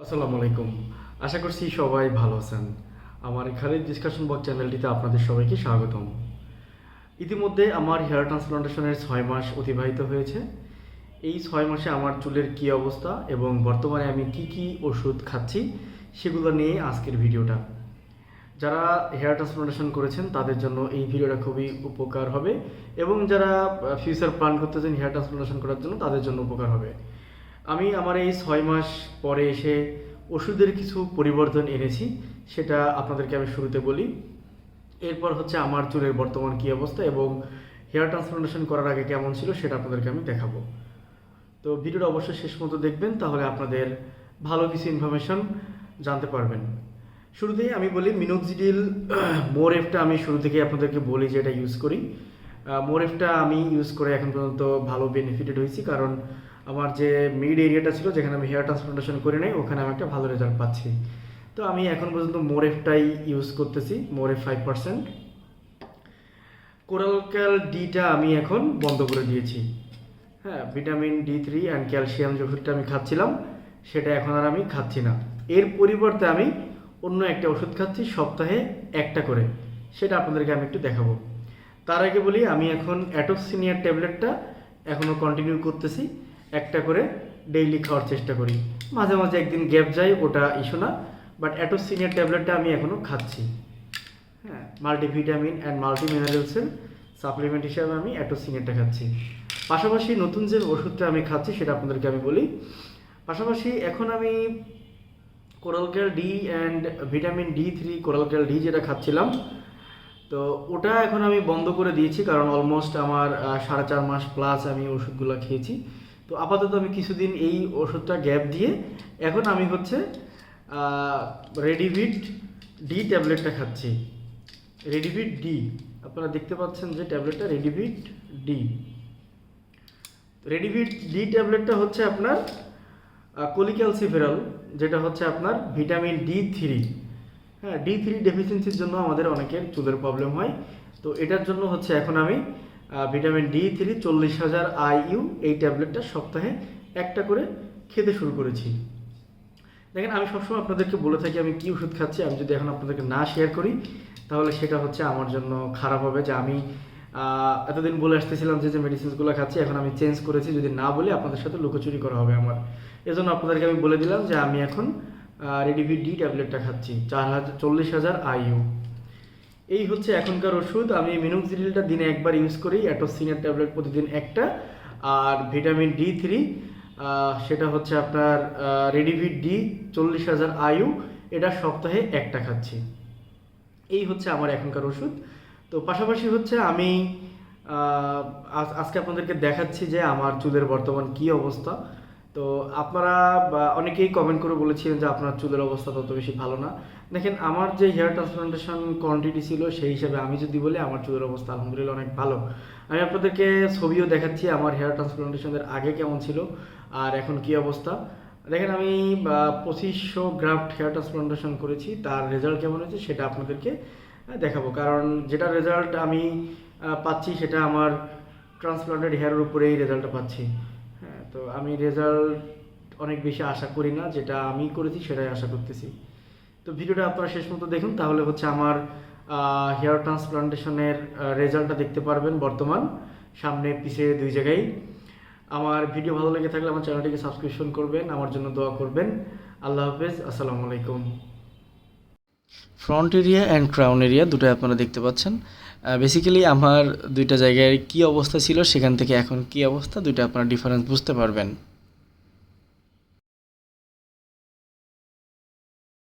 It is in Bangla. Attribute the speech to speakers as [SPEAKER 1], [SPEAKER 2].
[SPEAKER 1] আসসালামু আলাইকুম। আশা করছি সবাই ভালো আছেন। আমার খালিদ ডিসকাশন বক্স চ্যানেলটিতে আপনাদের সবাইকে স্বাগতম। ইতিমধ্যে আমার হেয়ার ট্রান্সপ্লান্টেশনের ৬ মাস অতিবাহিত হয়েছে। এই ৬ মাসে আমার চুলের কী অবস্থা এবং বর্তমানে আমি কি ওষুধ খাচ্ছি সেগুলো নিয়ে আজকের ভিডিওটা। যারা হেয়ার ট্রান্সপ্লান্টেশন করেছেন তাদের জন্য এই ভিডিওটা খুবই উপকার হবে এবং যারা ফিউচার প্ল্যান করতেছেন হেয়ার ট্রান্সপ্লান্টেশন করার জন্য তাদের জন্য উপকার হবে। আমি আমার এই ৬ মাস পরে এসে ওষুধের কিছু পরিবর্তন এনেছি, সেটা আপনাদেরকে আমি শুরুতে বলি। এরপর হচ্ছে আমার চুলের বর্তমান কী অবস্থা এবং হেয়ার ট্রান্সপ্লান্টেশন করার আগে কেমন ছিল সেটা আপনাদেরকে আমি দেখাবো। তো ভিডিওটা অবশ্যই শেষ মতো দেখবেন, তাহলে আপনাদের ভালো কিছু ইনফরমেশন জানতে পারবেন। শুরুতেই আমি বলি মিনোক্সিডিল মোরেফটা আমি শুরু থেকে আপনাদেরকে বলি যে এটা ইউজ করি। মোরেফটা আমি ইউজ করে এখন পর্যন্ত ভালো বেনিফিটেড হয়েছি, কারণ আমার যে মিড এরিয়াটা ছিল যেখানে আমি হেয়ার ট্রান্সপ্লান্টেশন করি নাই ওখানে আমি একটা ভালো রেজাল্ট পাচ্ছি। তো আমি এখন পর্যন্ত মোরেফটাই ইউজ করতেছি, মোরেফ 5%। কোরালক্যাল ডিটা আমি এখন বন্ধ করে দিয়েছি। হ্যাঁ, ভিটামিন D3 অ্যান্ড ক্যালসিয়াম যে ওষুধটা আমি খাচ্ছিলাম সেটা এখন আর আমি খাচ্ছি না। এর পরিবর্তে আমি অন্য একটা ওষুধ খাচ্ছি সপ্তাহে একটা করে, সেটা আপনাদেরকে আমি একটু দেখাবো। তার আগে বলি আমি এখন অ্যাটোক্সিনিয়ার ট্যাবলেটটা এখনও কন্টিনিউ করতেছি, একটা করে ডেইলি খাওয়ার চেষ্টা করি। মাঝে মাঝে একদিন গ্যাপ যায়, ওটা ইস্যু না, বাট অ্যাটোক্সিনিয়ার ট্যাবলেটটা আমি এখনও খাচ্ছি। হ্যাঁ, মাল্টিভিটামিন অ্যান্ড মাল্টি মিনারেলসের সাপ্লিমেন্ট হিসাবে আমি অ্যাটোক্সিনিয়ারটা খাচ্ছি। পাশাপাশি নতুন যে ওষুধটা আমি খাচ্ছি সেটা আপনাদেরকে আমি বলি। পাশাপাশি এখন আমি Coralcal D and vitamin D3 Coralcal D যেটা খাচ্ছিলাম, তো ওটা এখন আমি বন্ধ করে দিয়েছি, কারণ অলমোস্ট আমার 4.5 মাস প্লাস আমি ওষুধগুলো খেয়েছি। তো আপাতত আমি কিছুদিন এই ওষুধটা গ্যাপ দিয়ে এখন আমি হচ্ছে রেডিভিট ডি ট্যাবলেটটা খাচ্ছি। রেডিভিট ডি, আপনারা দেখতে পাচ্ছেন যে ট্যাবলেটটা রেডিভিট ডি। রেডিভিট ডি ট্যাবলেটটা হচ্ছে আপনার কোলিক্যালসিফেরল, যেটা হচ্ছে আপনার ভিটামিন D3। হ্যাঁ, D3 ডেফিসিয়েন্সির জন্য আমাদের অনেকের চুলের প্রবলেম হয়। তো এটার জন্য হচ্ছে এখন আমি ভিটামিন D3 40,000 IU এই ট্যাবলেটটা সপ্তাহে একটা করে খেতে শুরু করেছি। দেখেন, আমি সবসময় আপনাদেরকে বলে থাকি আমি কী ওষুধ খাচ্ছি। আমি যদি এখন আপনাদেরকে না শেয়ার করি তাহলে সেটা হচ্ছে আমার জন্য খারাপ হবে, যে আমি এতদিন বলে আসতেছিলাম যে মেডিসিনসগুলো খাচ্ছি এখন আমি চেঞ্জ করেছি। যদি না বলে আপনাদের সাথে লুকোচুরি করা হবে আমার। এজন্য আপনাদেরকে আমি বলে দিলাম যে আমি এখন রেডিভিট ডি ট্যাবলেটটা খাচ্ছি 40,000 IU। এই হচ্ছে এখনকার ওষুধ। আমি মিনোক্সিডিলটা দিনে একবার ইউজ করি, অ্যাটোক্সিনিয়ার ট্যাবলেট প্রতিদিন একটা, আর ভিটামিন D3 সেটা হচ্ছে আপনার রেডিভিট ডি 40,000 IU, এটা সপ্তাহে একটা খাচ্ছি। এই হচ্ছে আমার এখনকার ওষুধ। তো পাশাপাশি হচ্ছে আমি আজকে আপনাদেরকে দেখাচ্ছি যে আমার চুলের বর্তমান কী অবস্থা। তো আপনারা অনেকেই কমেন্ট করে বলেছিলেন যে আপনার চুলের অবস্থা তত বেশি ভালো না। দেখেন, আমার যে হেয়ার ট্রান্সপ্লান্টেশন কোয়ান্টিটি ছিল সেই হিসাবে আমি যদি বলি আমার চুলের অবস্থা আলহামদুলিল্লাহ অনেক ভালো। আমি আপনাদেরকে ছবিও দেখাচ্ছি আমার হেয়ার ট্রান্সপ্লান্টেশনের আগে কেমন ছিল আর এখন কী অবস্থা। দেখেন, আমি 2500 গ্রাফট হেয়ার ট্রান্সপ্লান্টেশন করেছি, তার রেজাল্ট কেমন হয়েছে সেটা আপনাদেরকে দেখাবো, কারণ যেটা রেজাল্ট আমি পাচ্ছি সেটা আমার ট্রান্সপ্লান্টেড হেয়ারের উপরেই রেজাল্টটা পাচ্ছি। হ্যাঁ, তো আমি রেজাল্ট অনেক বেশি আশা করি না, যেটা আমি করেছি সেটাই আশা করতেছি। তো ভিডিওটা আপনারা শেষ মতো দেখুন, তাহলে হচ্ছে আমার হেয়ার ট্রান্সপ্লান্টেশনের রেজাল্টটা দেখতে পারবেন বর্তমান, সামনে পিছিয়ে দুই জায়গায়। আমার ভিডিও ভালো লেগে থাকলে আমার চ্যানেলটিকে সাবস্ক্রিপশন করবেন, আমার জন্য দোয়া করবেন। আল্লাহ হাফেজ, আসসালামু আলাইকুম। Front area and crown area দুটোই আপনারা দেখতে পাচ্ছেন। বেসিক্যালি আমার দুইটা জায়গায় কী অবস্থা ছিল সেখান থেকে এখন কী অবস্থা, দুইটা আপনারা ডিফারেন্স বুঝতে পারবেন।